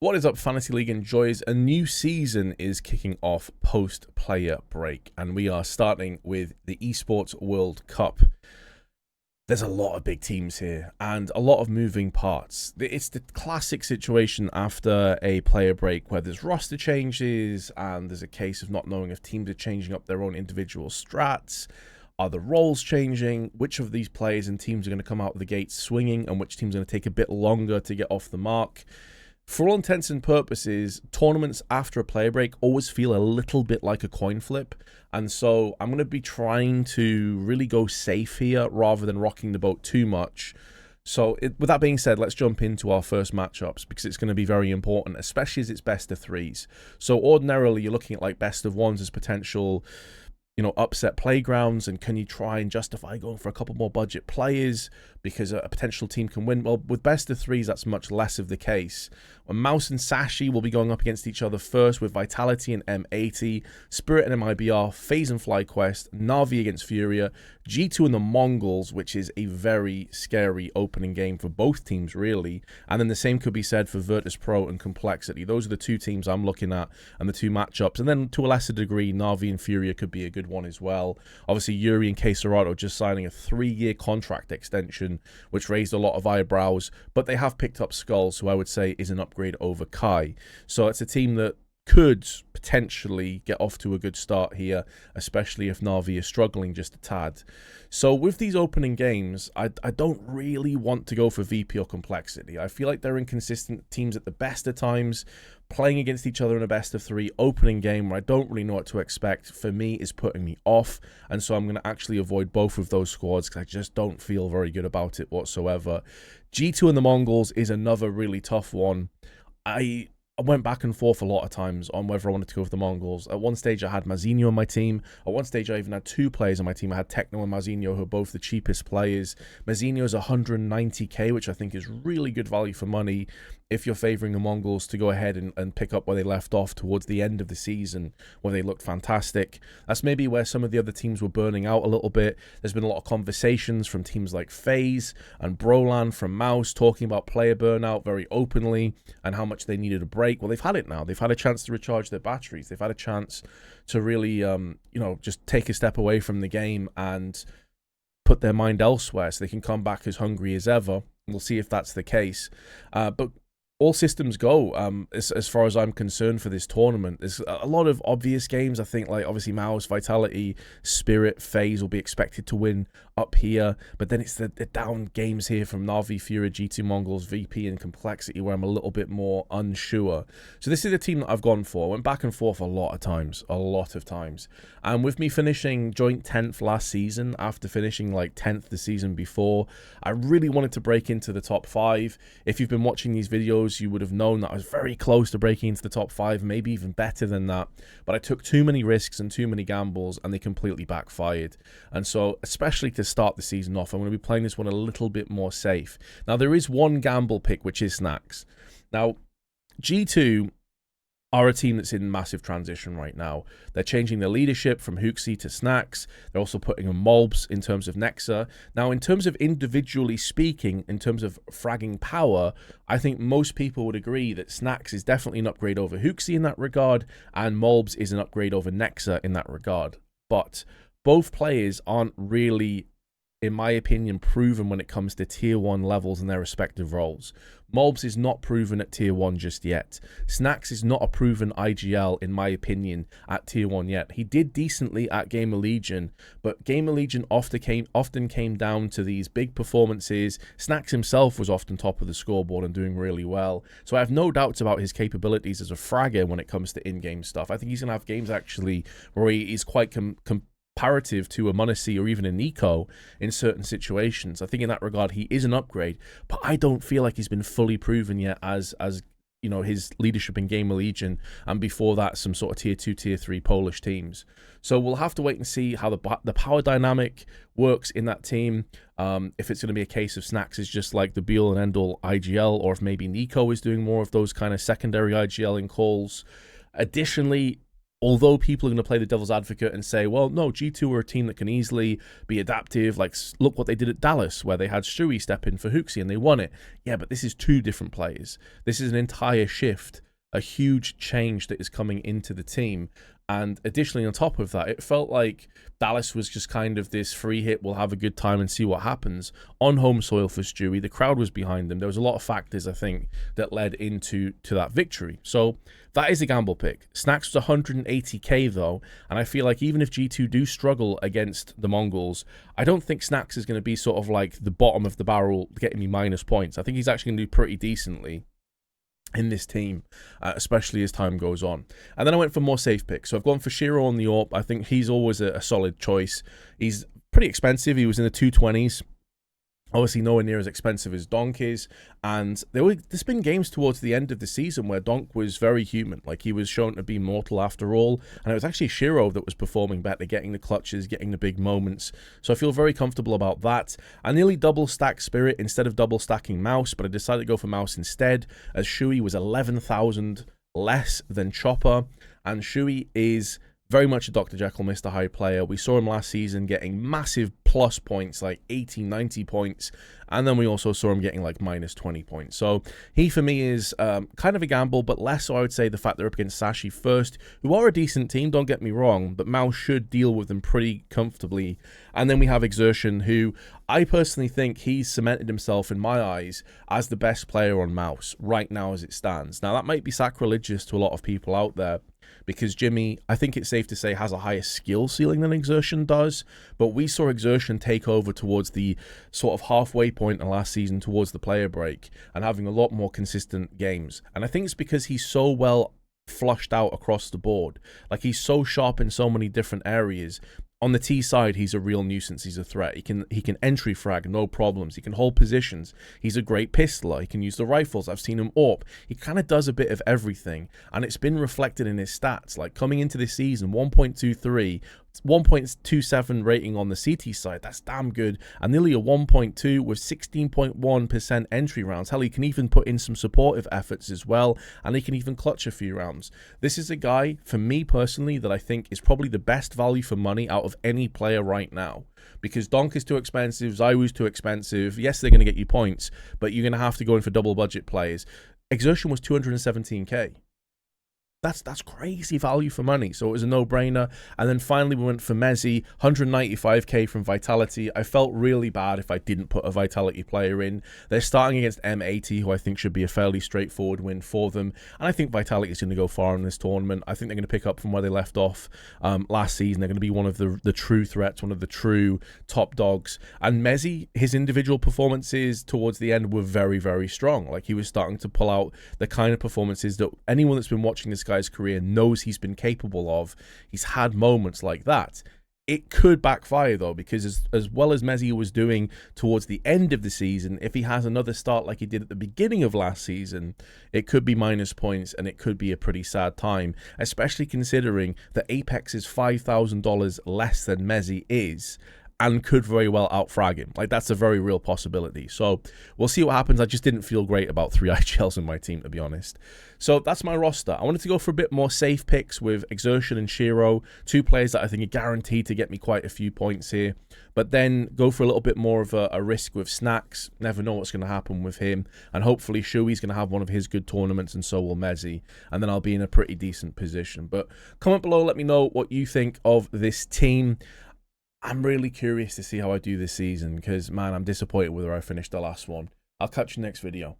What is up, Fantasy League enjoys? A new season is kicking off post-player break, and we are starting with the Esports World Cup. There's a lot of big teams here and a lot of moving parts. It's the classic situation after a player break where there's roster changes and there's a case of not knowing if teams are changing up their own individual strats. Are the roles changing? Which of these players and teams are going to come out of the gate swinging, and which teams are going to take a bit longer to get off the mark? For all intents and purposes, tournaments after a player break always feel a little bit like a coin flip. And so I'm going to be trying to really go safe here rather than rocking the boat too much. So with that being said, let's jump into our first matchups because it's going to be very important, especially as it's best of threes. So ordinarily, you're looking at like best of ones as potential, upset playgrounds, and can you try and justify going for a couple more budget players because a potential team can win? Well, with best of threes, that's much less of the case. Mouse and Sashi will be going up against each other first with Vitality and M80, Spirit and MIBR, FaZe and FlyQuest, Na'Vi against Furia, G2 and the Mongols, which is a very scary opening game for both teams, really. And then the same could be said for Virtus Pro and Complexity. Those are the two teams I'm looking at and the two matchups. And then to a lesser degree, Na'Vi and Furia could be a good one as well. Obviously, Yuri and Keserato just signing a 3-year contract extension, which raised a lot of eyebrows, but they have picked up Skulls, who I would say is an upgrade over Kai. So it's a team that could potentially get off to a good start here, especially if Na'Vi is struggling just a tad. So with these opening games, I don't really want to go for VP or Complexity. I feel like they're inconsistent teams at the best of times. Playing against each other in a best of 3 opening game where I don't really know what to expect, for me, is putting me off. And so I'm going to actually avoid both of those squads because I just don't feel very good about it whatsoever. G2 and the Mongols is another really tough one. I went back and forth a lot of times on whether I wanted to go for the Mongols. At one stage, I had Mazinho on my team. At one stage, I even had 2 players on my team. I had Techno and Mazinho, who are both the cheapest players. Mazinho is 190k, which I think is really good value for money if you're favouring the Mongols to go ahead and pick up where they left off towards the end of the season, where they looked fantastic. That's maybe where some of the other teams were burning out a little bit. There's been a lot of conversations from teams like FaZe and Brolan from Mouse talking about player burnout very openly and how much they needed a break. Well, they've had it now. They've had a chance to recharge their batteries. They've had a chance to really, just take a step away from the game and put their mind elsewhere so they can come back as hungry as ever. We'll see if that's the case. But all systems go as far as I'm concerned for this tournament. There's a lot of obvious games. I think, like, obviously Mouse, Vitality, Spirit, FaZe will be expected to win up here. But then it's the down games here from Na'Vi, Furia, G2 Mongols, VP, and Complexity where I'm a little bit more unsure. So this is the team that I've gone for. I went back and forth a lot of times. And with me finishing joint 10th last season after finishing like 10th the season before, I really wanted to break into the top 5. If you've been watching these videos, you would have known that I was very close to breaking into the top 5, maybe even better than that. But I took too many risks and too many gambles, and they completely backfired. And so, especially to start the season off, I'm going to be playing this one a little bit more safe. Now, there is one gamble pick, which is Snacks. Now, G2 are a team that's in massive transition right now. They're changing their leadership from Hooksy to Snacks. They're also putting in Mobs in terms of Nexa. Now, in terms of individually speaking, in terms of fragging power, I think most people would agree that Snacks is definitely an upgrade over Hooksy in that regard, and Mobs is an upgrade over Nexa in that regard. But both players aren't really, in my opinion, proven when it comes to tier 1 levels in their respective roles. Mobs is not proven at tier 1 just yet. Snacks is not a proven IGL, in my opinion, at tier 1 yet. He did decently at Gamer Legion, but Gamer Legion often came down to these big performances. Snacks himself was often top of the scoreboard and doing really well. So I have no doubts about his capabilities as a fragger when it comes to in-game stuff. I think he's going to have games actually where he is quite comparative to a Munacy or even a Nico in certain situations. I think in that regard he is an upgrade, but I don't feel like he's been fully proven yet as his leadership in Gamer Legion, and before that some sort of tier 2, tier 3 Polish teams. So we'll have to wait and see how the power dynamic works in that team. If it's going to be a case of Snacks is just like the be-all and end-all IGL, or if maybe Nico is doing more of those kind of secondary IGL in calls. Additionally, although people are going to play the devil's advocate and say, well, no, G2 are a team that can easily be adaptive. Like, look what they did at Dallas, where they had Stewie step in for Hooksy and they won it. Yeah, but this is 2 different players. This is an entire shift, a huge change that is coming into the team. And additionally, on top of that, it felt like Dallas was just kind of this free hit, we'll have a good time and see what happens. On home soil for Stewie, the crowd was behind them. There was a lot of factors, I think, that led into that victory. So that is a gamble pick. Snacks was 180k though, and I feel like even if G2 do struggle against the Mongols, I don't think Snacks is going to be sort of like the bottom of the barrel getting me minus points. I think he's actually going to do pretty decently in this team, especially as time goes on. And then I went for more safe picks. So I've gone for Shiro on the AWP. I think he's always a solid choice. He's pretty expensive. He was in the 220s. Obviously nowhere near as expensive as Donk is, and there's been games towards the end of the season where Donk was very human, like he was shown to be mortal after all, and it was actually Shiro that was performing better, getting the clutches, getting the big moments, so I feel very comfortable about that. I nearly double stacked Spirit instead of double stacking Mouse, but I decided to go for Mouse instead, as Shui was 11,000 less than Chopper, and Shui is very much a Dr. Jekyll, Mr. Hyde player. We saw him last season getting massive plus points, like 80, 90 points. And then we also saw him getting like minus 20 points. So he, for me, is kind of a gamble, but less so, I would say, the fact they're up against Sashi first, who are a decent team, don't get me wrong, but Mouse should deal with them pretty comfortably. And then we have Exertion, who I personally think he's cemented himself, in my eyes, as the best player on Mouse right now as it stands. Now, that might be sacrilegious to a lot of people out there, because Jimmy, I think it's safe to say, has a higher skill ceiling than Exertion does, but we saw Exertion take over towards the sort of halfway point in last season, towards the player break, and having a lot more consistent games. And I think it's because he's so well flushed out across the board. Like, he's so sharp in so many different areas. On the T side, he's a real nuisance. He's a threat. He can entry frag, no problems. He can hold positions. He's a great pistoler. He can use the rifles. I've seen him AWP. He kind of does a bit of everything, and it's been reflected in his stats. Like, coming into this season, 1.23, 1.27 rating on the CT side. That's damn good. And nearly a 1.2 with 16.1% entry rounds. Hell, he can even put in some supportive efforts as well, and he can even clutch a few rounds. This is a guy, for me personally, that I think is probably the best value for money out of any player right now, because Donk is too expensive, Zywoo's too expensive. Yes, they're going to get you points, but you're going to have to go in for double budget players. Exertion was 217k. That's crazy value for money, so it was a no-brainer. And then finally we went for Mezzi, 195k from Vitality. I felt really bad if I didn't put a Vitality player in. They're starting against M80, who I think should be a fairly straightforward win for them, and I think Vitality is going to go far in this tournament. I think they're going to pick up from where they left off last season. They're going to be one of the true threats, one of the true top dogs. And Mezzi, his individual performances towards the end were very, very strong. Like, he was starting to pull out the kind of performances that anyone that's been watching this guy's career knows he's been capable of. He's had moments like that. It could backfire though, because as well as Mezzi was doing towards the end of the season, if he has another start like he did at the beginning of last season, it could be minus points, and it could be a pretty sad time, especially considering that Apex is $5,000 less than Mezzi is, and could very well outfrag him. Like, that's a very real possibility. So we'll see what happens. I just didn't feel great about 3 IGLs in my team, to be honest. So that's my roster. I wanted to go for a bit more safe picks with Exertion and Shiro, 2 players that I think are guaranteed to get me quite a few points here, but then go for a little bit more of a risk with Snacks. Never know what's going to happen with him, and hopefully Shui's going to have one of his good tournaments, and so will Mezzi, and then I'll be in a pretty decent position. But comment below, let me know what you think of this team. I'm really curious to see how I do this season, because, man, I'm disappointed with where I finished the last one. I'll catch you next video.